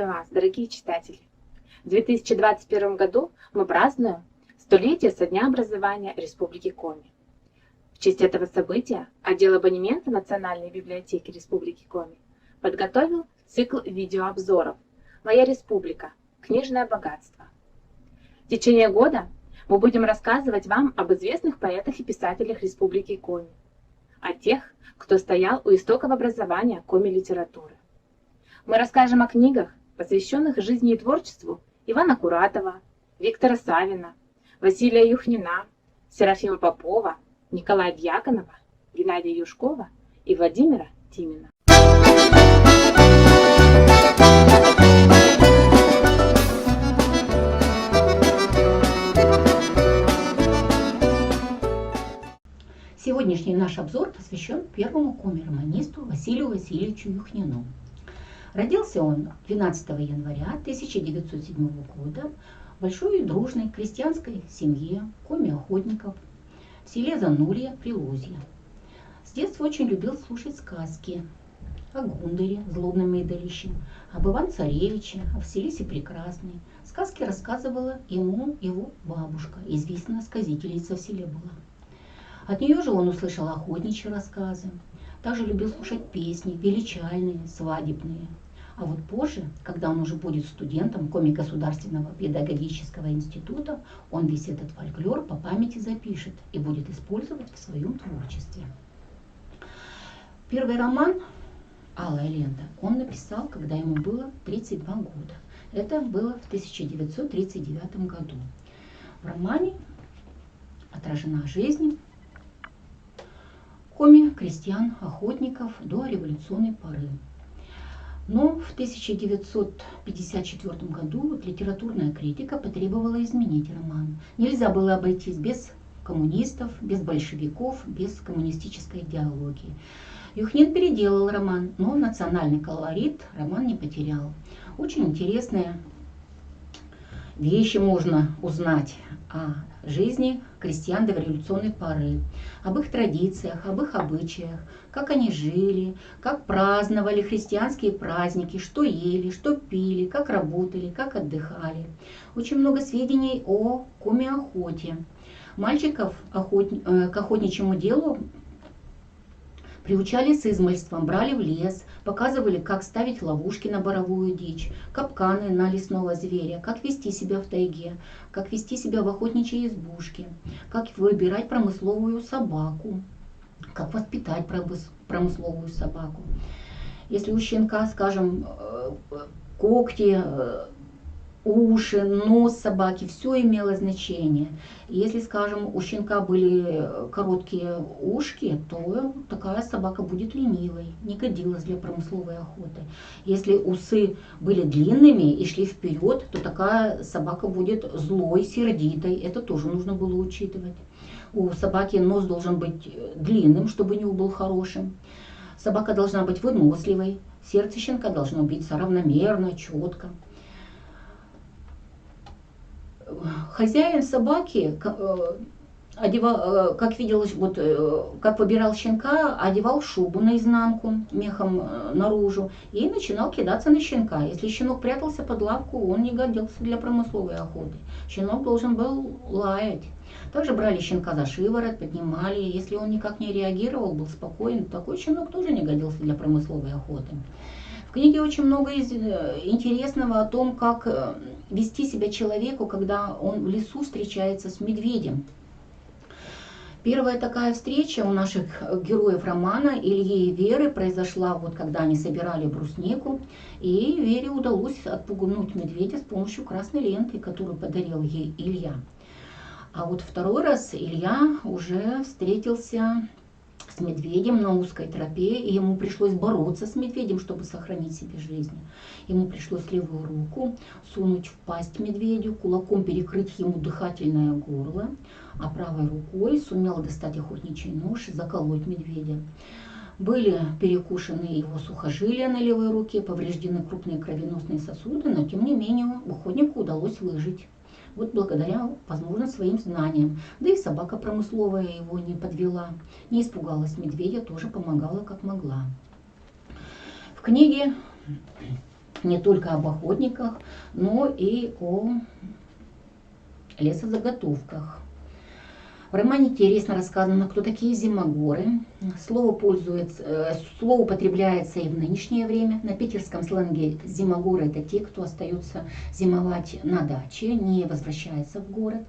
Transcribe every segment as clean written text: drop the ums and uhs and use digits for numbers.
Приветствую вас, дорогие читатели! В 2021 году мы празднуем столетие со дня образования Республики Коми. В честь этого события отдел абонемента Национальной библиотеки Республики Коми подготовил цикл видеообзоров «Моя республика. Книжное богатство». В течение года мы будем рассказывать вам об известных поэтах и писателях Республики Коми, о тех, кто стоял у истоков образования коми-литературы. Мы расскажем о книгах, посвященных жизни и творчеству Ивана Куратова, Виктора Савина, Василия Юхнина, Серафима Попова, Николая Дьяконова, Геннадия Юшкова и Владимира Тимина. Сегодняшний наш обзор посвящен первому коми-романисту Василию Васильевичу Юхнину. Родился он 12 января 1907 года в большой и дружной крестьянской семье коми-охотников в селе Занулье, Прилузье. С детства очень любил слушать сказки о Гундаре, злобном идолище, об Иван-Царевиче, о Василисе Прекрасной. Сказки рассказывала ему его бабушка, известная сказительница в селе была. От нее же он услышал охотничьи рассказы. Также любил слушать песни, величальные, свадебные. А вот позже, когда он уже будет студентом Коми-государственного педагогического института, он весь этот фольклор по памяти запишет и будет использовать в своем творчестве. Первый роман «Алая лента» он написал, когда ему было 32 года. Это было в 1939 году. В романе отражена жизнь коми-крестьян-охотников до революционной поры. Но в 1954 году литературная критика потребовала изменить роман. Нельзя было обойтись без коммунистов, без большевиков, без коммунистической идеологии. Юхнин переделал роман, но национальный колорит роман не потерял. Очень интересные вещи можно узнать о жизни крестьян до революционной поры, об их традициях, об их обычаях, как они жили, как праздновали христианские праздники, что ели, что пили, как работали, как отдыхали. Очень много сведений о коми-охоте. Мальчиков к охотничьему делу приучали с измольством, брали в лес, показывали, как ставить ловушки на боровую дичь, капканы на лесного зверя, как вести себя в тайге, как вести себя в охотничьей избушке, как выбирать промысловую собаку, как воспитать промысловую собаку. Если у щенка, скажем, когти, уши, нос собаки, все имело значение. Если, скажем, у щенка были короткие ушки, то такая собака будет ленивой, не годилась для промысловой охоты. Если усы были длинными и шли вперед, то такая собака будет злой, сердитой. Это тоже нужно было учитывать. У собаки нос должен быть длинным, чтобы нюх был хорошим. Собака должна быть выносливой. Сердце щенка должно биться равномерно, четко. Хозяин собаки одевал, как виделось, вот, как выбирал щенка, одевал шубу наизнанку, мехом наружу, и начинал кидаться на щенка. Если щенок прятался под лавку, он не годился для промысловой охоты. Щенок должен был лаять. Также брали щенка за шиворот, поднимали. Если он никак не реагировал, был спокоен, такой щенок тоже не годился для промысловой охоты. В книге очень много интересного о том, как вести себя человеку, когда он в лесу встречается с медведем. Первая такая встреча у наших героев романа Ильи и Веры произошла, вот когда они собирали бруснику, и Вере удалось отпугнуть медведя с помощью красной ленты, которую подарил ей Илья. А вот второй раз Илья уже встретился с медведем на узкой тропе, и ему пришлось бороться с медведем, чтобы сохранить себе жизнь. Ему пришлось левую руку сунуть в пасть медведю, кулаком перекрыть ему дыхательное горло, а правой рукой сумел достать охотничий нож и заколоть медведя. Были перекушены его сухожилия на левой руке, повреждены крупные кровеносные сосуды, но тем не менее охотнику удалось выжить. Вот благодаря, возможно, своим знаниям. Да и собака промысловая его не подвела, не испугалась медведя, тоже помогала как могла. В книге не только об охотниках, но и о лесозаготовках. В романе интересно рассказано, кто такие зимогоры. Слово употребляется и в нынешнее время. На питерском сленге зимогоры — это те, кто остается зимовать на даче, не возвращается в город.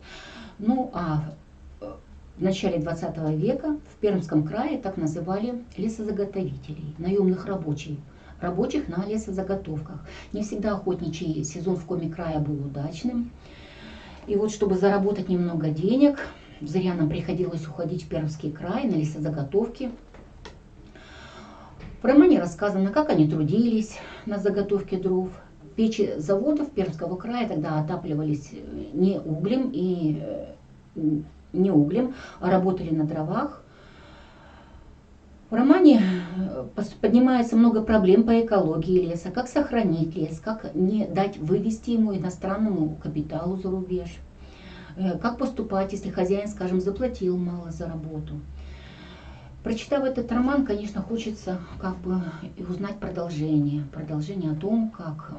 Ну а в начале 20 века в Пермском крае так называли лесозаготовителей, наемных рабочих на лесозаготовках. Не всегда охотничий сезон в Коми края был удачным. И вот, чтобы заработать немного денег, зырянам приходилось уходить в Пермский край на лесозаготовки. В романе рассказано, как они трудились на заготовке дров. Печи заводов Пермского края тогда отапливались не углем, а работали на дровах. В романе поднимается много проблем по экологии леса, как сохранить лес, как не дать вывести ему иностранному капиталу за рубеж, как поступать, если хозяин, скажем, заплатил мало за работу. Прочитав этот роман, конечно, хочется как бы узнать продолжение о том, как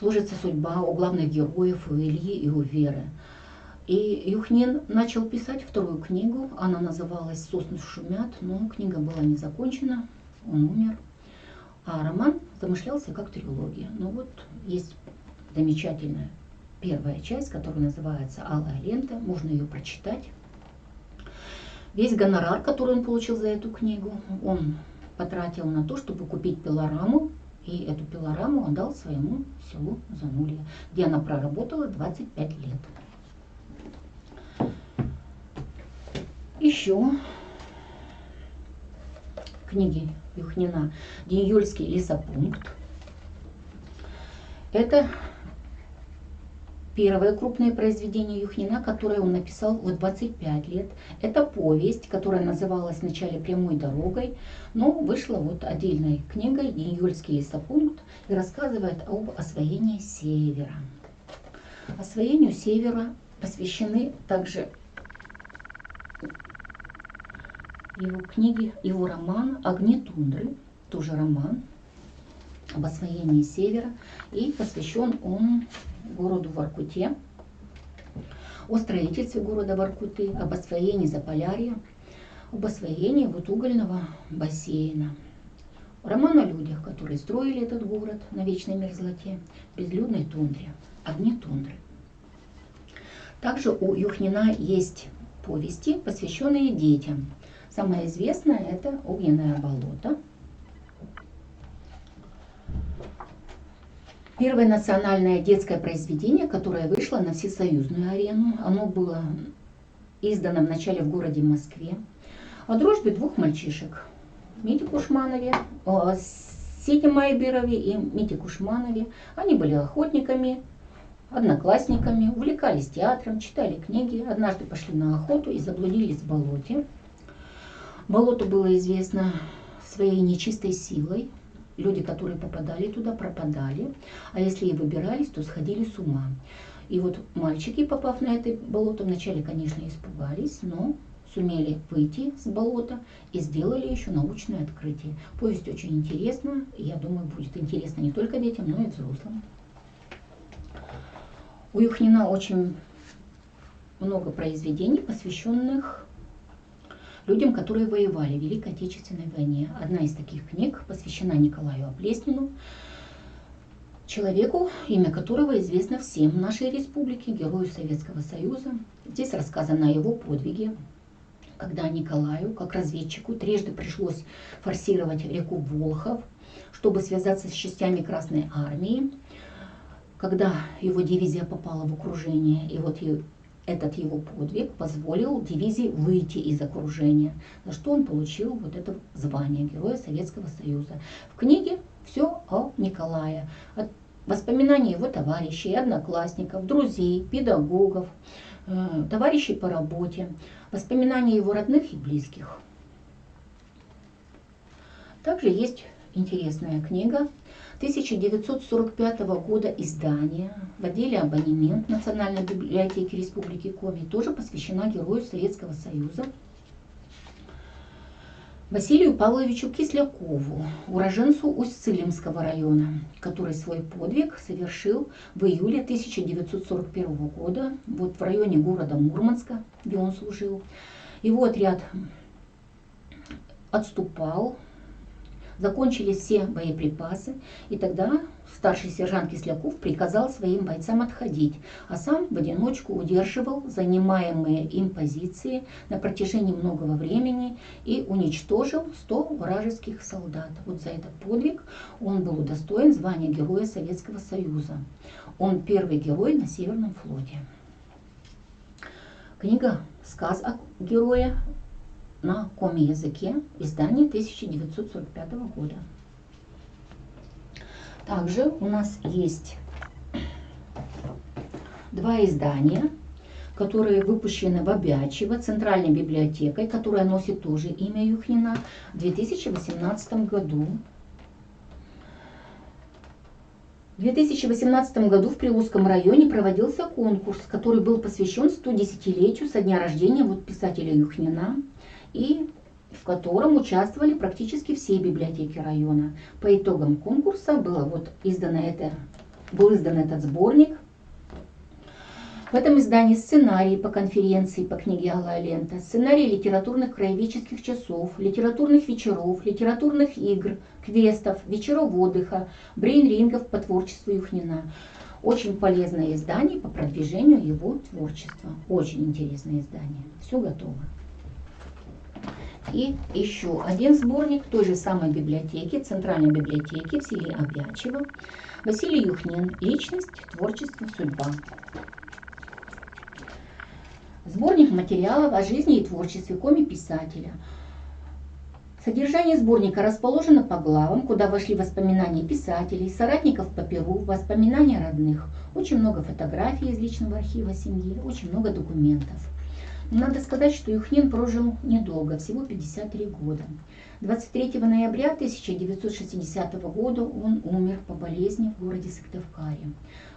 сложится судьба у главных героев, у Ильи и у Веры. И Юхнин начал писать вторую книгу, она называлась «Сосны шумят», но книга была не закончена, он умер. А роман замышлялся как трилогия. Ну вот есть замечательная первая часть, которая называется «Алая лента», можно ее прочитать. Весь гонорар, который он получил за эту книгу, он потратил на то, чтобы купить пилораму, и эту пилораму отдал своему селу Занулье, где она проработала 25 лет. Еще книги Юхнина «Деньюльский лесопункт». Это первое крупное произведение Юхнина, которое он написал в 25 лет. Это повесть, которая называлась вначале «Прямой дорогой», но вышла вот отдельной книгой «Деньюльский лесопункт» и рассказывает об освоении севера. Освоению севера посвящены также его книги, его роман «Огни тундры», тоже роман об освоении севера, и посвящен он городу Воркуте, о строительстве города Воркуты, об освоении Заполярья, об освоении вот угольного бассейна. Роман о людях, которые строили этот город на вечной мерзлоте, безлюдной тундре, огни тундры. Также у Юхнина есть повести, посвященные детям. Самое известное — это «Огненное болото». Первое национальное детское произведение, которое вышло на всесоюзную арену. Оно было издано вначале в городе Москве. О дружбе двух мальчишек. Мите Кушманове, Сете Майберове и Мите Кушманове. Они были охотниками, одноклассниками, увлекались театром, читали книги. Однажды пошли на охоту и заблудились в болоте. Болото было известно своей нечистой силой. Люди, которые попадали туда, пропадали, а если и выбирались, то сходили с ума. И вот мальчики, попав на это болото, вначале, конечно, испугались, но сумели выйти с болота и сделали еще научное открытие. Повесть очень интересна, и я думаю, будет интересна не только детям, но и взрослым. У Юхнина очень много произведений, посвященных людям, которые воевали в Великой Отечественной войне. Одна из таких книг посвящена Николаю Оплеснину, человеку, имя которого известно всем в нашей республике, герою Советского Союза. Здесь рассказано о его подвиге, когда Николаю, как разведчику, трижды пришлось форсировать реку Волхов, чтобы связаться с частями Красной Армии, когда его дивизия попала в окружение. И вот этот его подвиг позволил дивизии выйти из окружения, за что он получил вот это звание Героя Советского Союза. В книге все о Николае. Воспоминания его товарищей, одноклассников, друзей, педагогов, товарищей по работе, воспоминания его родных и близких. Также есть интересная книга 1945 года издания в отделе «Абонемент» Национальной библиотеки Республики Коми, тоже посвящена Герою Советского Союза. Василию Павловичу Кислякову, уроженцу Усть-Цилимского района, который свой подвиг совершил в июле 1941 года вот в районе города Мурманска, где он служил. Его отряд отступал, закончились все боеприпасы, и тогда старший сержант Кисляков приказал своим бойцам отходить, а сам в одиночку удерживал занимаемые им позиции на протяжении многого времени и уничтожил 100 вражеских солдат. Вот за этот подвиг он был удостоен звания Героя Советского Союза. Он первый герой на Северном флоте. Книга «Сказ о герое» на коми-языке, издание 1945 года. Также у нас есть два издания, которые выпущены в Обячево Центральной библиотекой, которая носит тоже имя Юхнина, в 2018 году. В 2018 году в Прилукском районе проводился конкурс, который был посвящен 110-летию со дня рождения вот писателя Юхнина, и в котором участвовали практически все библиотеки района. По итогам конкурса был издан этот сборник. В этом издании сценарий по конференции по книге «Алая лента», сценарий литературных краеведческих часов, литературных вечеров, литературных игр, квестов, вечеров отдыха, брейн-рингов по творчеству Юхнина. Очень полезное издание по продвижению его творчества. Очень интересное издание. Все готово. И еще один сборник той же самой библиотеки, Центральной библиотеки в селе Обячево. Василий Юхнин. Личность, творчество, судьба. Сборник материалов о жизни и творчестве коми-писателя. Содержание сборника расположено по главам, куда вошли воспоминания писателей, соратников по перу, воспоминания родных. Очень много фотографий из личного архива семьи, очень много документов. Надо сказать, что Юхнин прожил недолго, всего 53 года. 23 ноября 1960 года он умер по болезни в городе Сыктывкаре.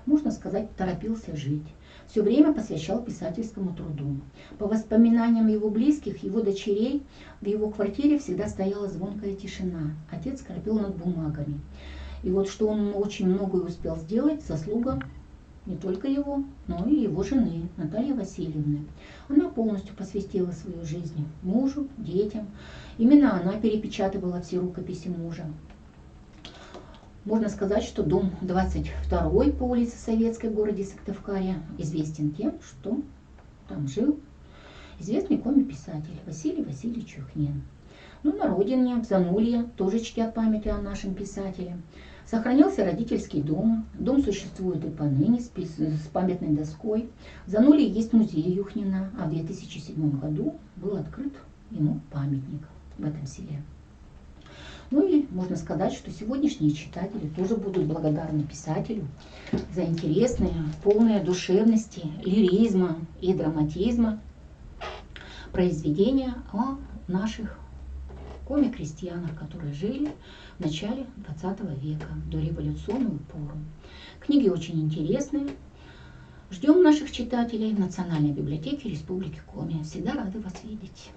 Можно сказать, торопился жить. Все время посвящал писательскому труду. По воспоминаниям его близких, его дочерей, в его квартире всегда стояла звонкая тишина. Отец корпел над бумагами. И вот что он очень многое успел сделать, заслуга не только его, но и его жены Натальи Васильевны. Она полностью посвятила свою жизнь мужу, детям. Именно она перепечатывала все рукописи мужа. Можно сказать, что дом 22 по улице Советской в городе Сыктывкаре известен тем, что там жил известный коми-писатель Василий Васильевич Юхнин. Ну, на родине, в Занулье, тоже чтят память о нашем писателе. Сохранился родительский дом. Дом существует и поныне с памятной доской. В Занулье есть музей Юхнина, а в 2007 году был открыт ему памятник в этом селе. Ну и можно сказать, что сегодняшние читатели тоже будут благодарны писателю за интересные, полные душевности, лиризма и драматизма произведения о наших коми-крестьянах, которые жили в начале 20 века, до революционную пору. Книги очень интересные. Ждем наших читателей в Национальной библиотеке Республики Коми. Всегда рады вас видеть.